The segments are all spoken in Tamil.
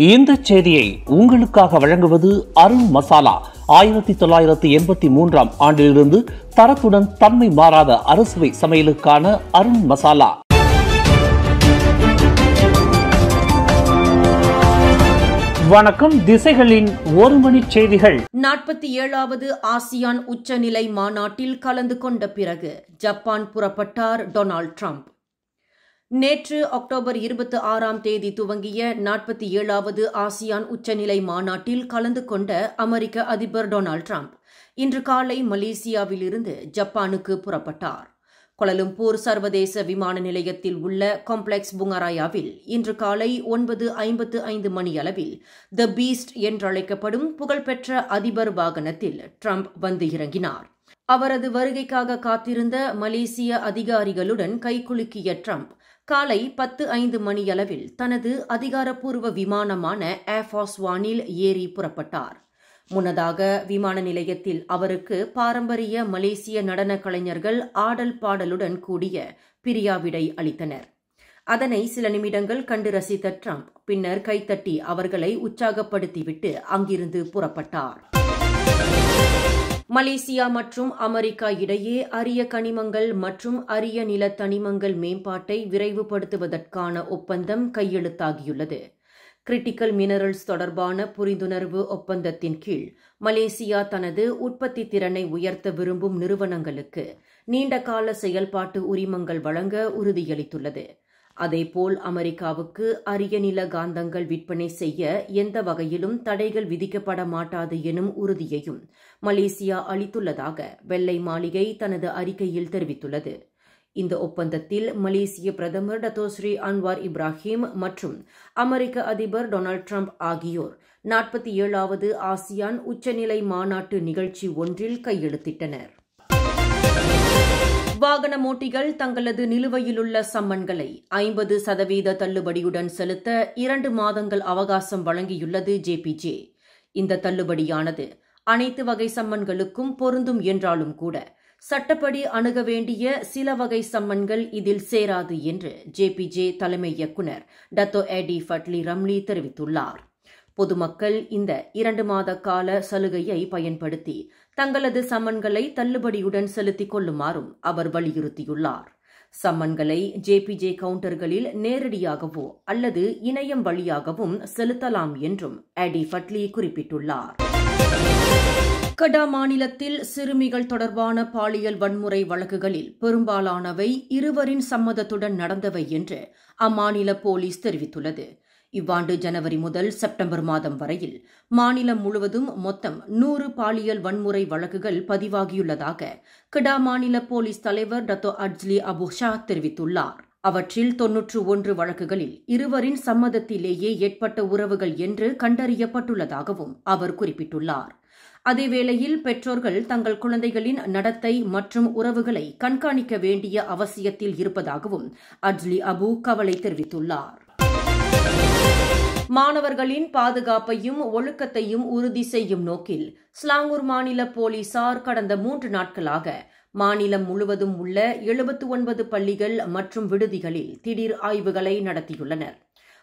இந்த செய்தியை உங்களுக்காக வழங்குவது அருண் மசாலா. 1983 ஆண்டிலிருந்து தரத்துடன் தன்மை மாறாத அறுசுவை சமையலுக்கான அருண் மசாலா. வணக்கம். திசைகளின் ஒரு மணி செய்திகள். 47வது ஆசியான் உச்சநிலை மாநாட்டில் கலந்து கொண்ட பிறகு ஜப்பான் புறப்பட்டார் டொனால்ட் ட்ரம்ப். நேற்று அக்டோபர் 26ஆம் தேதி துவங்கிய 47வது ஆசியான் உச்சநிலை மாநாட்டில் கலந்து கொண்ட அமெரிக்க அதிபர் டொனால்ட் ட்ரம்ப் இன்று காலை மலேசியாவிலிருந்து ஜப்பானுக்கு புறப்பட்டார். கோலாலம்பூர் சர்வதேச விமான நிலையத்தில் உள்ள காம்ப்ளெக்ஸ் புங்கராயாவில் இன்று காலை 9:55 மணியளவில் த பீஸ்ட் என்றழைக்கப்படும் புகழ்பெற்ற அதிபர் வாகனத்தில் ட்ரம்ப் வந்து இறங்கினார். அவரது வருகைக்காக காத்திருந்த மலேசிய அதிகாரிகளுடன் கைகுலுக்கிய ட்ரம்ப் காலை 10:05 மணியளவில் தனது அதிகாரப்பூர்வ விமானமான ஏர்ஃபோர்ஸ் ஒனில் ஏறி புறப்பட்டார். முன்னதாக விமான நிலையத்தில் அவருக்கு பாரம்பரிய மலேசிய நடன கலைஞர்கள் ஆடல் பாடலுடன் கூடிய பிரியாவிடை அளித்தனர். அதனை சில நிமிடங்கள் கண்டு ரசித்த ட்ரம்ப் பின்னர் கைத்தட்டி அவர்களை உற்சாகப்படுத்திவிட்டு அங்கிருந்து புறப்பட்டார். மலேசியா மற்றும் அமெரிக்கா இடையே அரிய கனிமங்கள் மற்றும் அரிய நில தனிமங்கள் மேம்பாட்டை விரைவுபடுத்துவதற்கான ஒப்பந்தம் கையெழுத்தாகியுள்ளது. கிரிட்டிக்கல் மினரல்ஸ் தொடர்பான புரிந்துணர்வு ஒப்பந்தத்தின் கீழ் மலேசியா தனது உற்பத்தி திறனை உயர்த்த விரும்பும் நிறுவனங்களுக்கு நீண்டகால செயல்பாட்டு உரிமங்கள் வழங்க உறுதியளித்துள்ளது. அதேபோல் அமெரிக்காவுக்கு அரிய நில காந்தங்கள் விற்பனை செய்ய எந்த வகையிலும் தடைகள் விதிக்கப்பட மாட்டாது எனும் உறுதியையும் மலேசியா அளித்துள்ளதாக வெள்ளை மாளிகை தனது அறிக்கையில் தெரிவித்துள்ளது. இந்த ஒப்பந்தத்தில் மலேசிய பிரதமர் டத்தோஸ்ரீ அன்வார் இப்ராஹிம் மற்றும் அமெரிக்க அதிபர் டொனால்ட் ட்ரம்ப் ஆகியோர் 47வது ஆசியான் உச்சநிலை மாநாட்டு நிகழ்ச்சி ஒன்றில் கையெழுத்திட்டனர். வாகன ஓட்டிகள் தங்களது நிலுவையிலுள்ள சம்மன்களை 50% தள்ளுபடியுடன் செலுத்த 2 மாதங்கள் அவகாசம் வழங்கியுள்ளது ஜேபிஜே. இந்த தள்ளுபடியானது அனைத்து வகை சம்மன்களுக்கும் பொருந்தும் என்றாலும் கூட சட்டப்படி அணுக வேண்டிய சில வகை சம்மன்கள் இதில் சேராது என்று ஜேபிஜே தலைமை இயக்குநர் டத்தோ எடி ஃபட்லி ரம்லி தெரிவித்துள்ளார். பொதுமக்கள் இந்த 2 மாத கால சலுகையை பயன்படுத்தி தங்களது சம்மன்களை தள்ளுபடியுடன் செலுத்திக் கொள்ளுமாறும் அவர் வலியுறுத்தியுள்ளார். சம்மன்களை ஜேபிஜே கவுண்டர்களில் நேரடியாகவோ அல்லது இணையம் வழியாகவும் செலுத்தலாம் என்றும் எடி ஃபட்லி குறிப்பிட்டுள்ளார். கடா மாநிலத்தில் சிறுமிகள் தொடர்பான பாலியல் வன்முறை வழக்குகளில் பெரும்பாலானவை இருவரின் சம்மதத்துடன் நடந்தவை என்று அம்மாநில போலீஸ் தெரிவித்துள்ளது. இவ்வாண்டு ஜனவரி முதல் செப்டம்பர் மாதம் வரையில் மாநிலம் முழுவதும் மொத்தம் 100 பாலியல் வன்முறை வழக்குகள் பதிவாகியுள்ளதாக கடா மாநில போலீஸ் தலைவர் டத்தோ அட்ஜ்லி அபு ஷா தெரிவித்துள்ளார். அவற்றில் 91 வழக்குகளில் இருவரின் சம்மதத்திலேயே ஏற்பட்ட உறவுகள் என்று கண்டறியப்பட்டுள்ளதாகவும் அவர் குறிப்பிட்டுள்ளார். அதேவேளையில் பெற்றோர்கள் தங்கள் குழந்தைகளின் நடத்தை மற்றும் உறவுகளை கண்காணிக்க வேண்டிய அவசியத்தில் இருப்பதாகவும் அட்ஜ்லி அபு கவலை தெரிவித்துள்ளார். மாணவர்களின் பாதுகாப்பையும் ஒழுக்கத்தையும் உறுதி செய்யும் நோக்கில் ஸ்லாங்கூர் மாநில போலீசார் கடந்த 3 நாட்களாக மாநிலம் முழுவதும் உள்ள 79 பள்ளிகள் மற்றும் விடுதிகளில் திடீர் ஆய்வுகளை நடத்தியுள்ளனர்.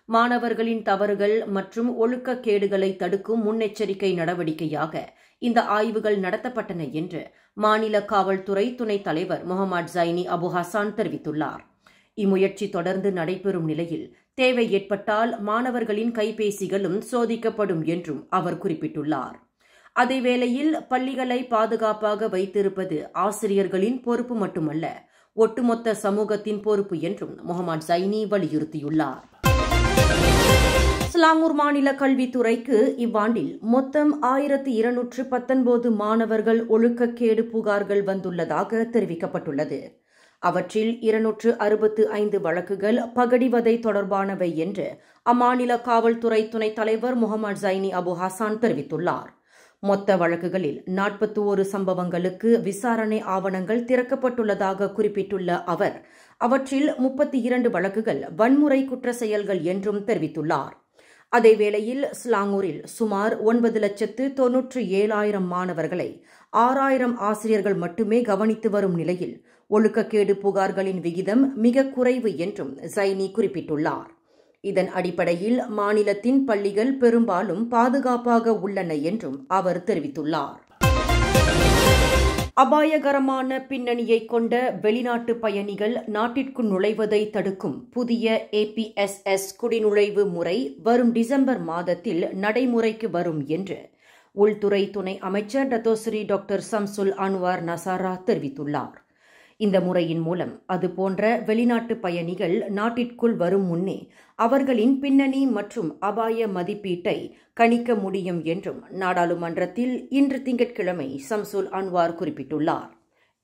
மாணவர்களின் தவறுகள் மற்றும் ஒழுக்கக்கேடுகளை தடுக்கும் முன்னெச்சரிக்கை நடவடிக்கையாக இந்த ஆய்வுகள் நடத்தப்பட்டன என்று மாநில காவல்துறை துணைத் தலைவர் முகமது ஜைனி அபு ஹசான் தெரிவித்துள்ளார். இம்முயற்சி தொடர்ந்து நடைபெறும் நிலையில் தேவை ஏற்பட்டால் மாணவர்களின் கைபேசிகளும் சோதிக்கப்படும் என்றும் அவர் குறிப்பிட்டுள்ளார். அதேவேளையில் பள்ளிகளை பாதுகாப்பாக வைத்திருப்பது ஆசிரியர்களின் பொறுப்பு மட்டுமல்ல, ஒட்டுமொத்த சமூகத்தின் பொறுப்பு என்றும் முகமது ஜைனி வலியுறுத்தியுள்ளார். ஸ்லாங்கூர் மாநில கல்வித்துறைக்கு இவ்வாண்டில் மொத்தம் 1219 மாணவர்கள் ஒழுக்கக்கேடு புகார்கள் வந்துள்ளதாக தெரிவிக்கப்பட்டுள்ளது. அவற்றில் 265 வழக்குகள் பகடிவதை தொடர்பானவை என்று அம்மாநில காவல்துறை துணைத் தலைவர் முகமது ஜைனி அபு ஹசான் தெரிவித்துள்ளார். மொத்த வழக்குகளில் 41 சம்பவங்களுக்கு விசாரணை ஆவணங்கள் திறக்கப்பட்டுள்ளதாக குறிப்பிட்டுள்ள அவர் அவற்றில் 32 வழக்குகள் வன்முறை குற்ற செயல்கள் என்றும் தெரிவித்துள்ளார். அதேவேளையில் ஸ்லாங்கூரில் சுமார் 9,97,000 மாணவர்களை 6,000 ஆசிரியர்கள் மட்டுமே கவனித்து வரும் நிலையில் ஒழுக்கக்கேடு புகார்களின் விகிதம் மிக குறைவு என்றும் ஜைனி குறிப்பிட்டுள்ளார். இதன் அடிப்படையில் மாநிலத்தின் பள்ளிகள் பெரும்பாலும் பாதுகாப்பாக உள்ளன என்றும் அவர் தெரிவித்துள்ளார். அபாயகரமான பின்னணியை கொண்ட வெளிநாட்டு பயணிகள் நாட்டிற்குள் நுழைவதை தடுக்கும் புதிய APSS குடிநுழைவு முறை வரும் டிசம்பர் மாதத்தில் நடைமுறைக்கு வரும் என்று உள்துறை துணை அமைச்சர் டத்தோஸ்ரீ டாக்டர் சம்சுல் அன்வார் நசாரா தெரிவித்துள்ளார். இந்த முறையின் மூலம் அதுபோன்ற வெளிநாட்டு பயணிகள் நாட்டிற்குள் வரும் முன்னே அவர்களின் பின்னணி மற்றும் அபாய மதிப்பீட்டை கணிக்க முடியும் என்றும் நாடாளுமன்றத்தில் இன்று திங்கட்கிழமை சம்சுல் அன்வார் குறிப்பிட்டுள்ளார்.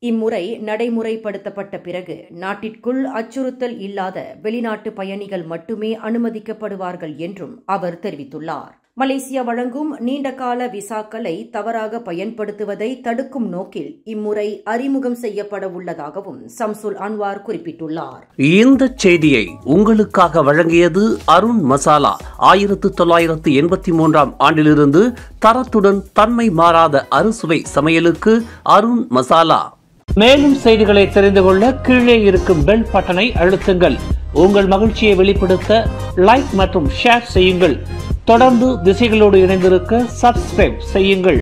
இம்முறை நடைமுறைப்படுத்தப்பட்ட பிறகு நாட்டிற்குள் அச்சுறுத்தல் இல்லாத வெளிநாட்டு பயணிகள் மட்டுமே அனுமதிக்கப்படுவார்கள் என்றும் அவர் தெரிவித்துள்ளார். மலேசியா வழங்கும் நீண்டகால விசாக்களை தவறாக பயன்படுத்துவதை தடுக்கும் நோக்கில் இம்முறை அறிமுகம் செய்யப்பட உள்ளதாகவும் சம்சுல் அன்வார் குறிப்பிட்டுள்ளார். இந்த செய்தியை உங்களுக்காக வழங்கியது அருண் மசாலா. 1983 ஆண்டிலிருந்து தரத்துடன் தன்மை மாறாத அறுசுவை சமையலுக்கு அருண் மசாலா. மேலும் செய்திகளை தெரிந்து கொள்ள கீழே இருக்கும் பெல் பட்டனை அழுத்துங்கள். உங்கள் மகிழ்ச்சியை வெளிப்படுத்த லைக் மற்றும் ஷேர் செய்யுங்கள். தொடர்ந்து திசைகளோடு இணைந்திருக்க சப்ஸ்கிரைப் செய்யுங்கள்.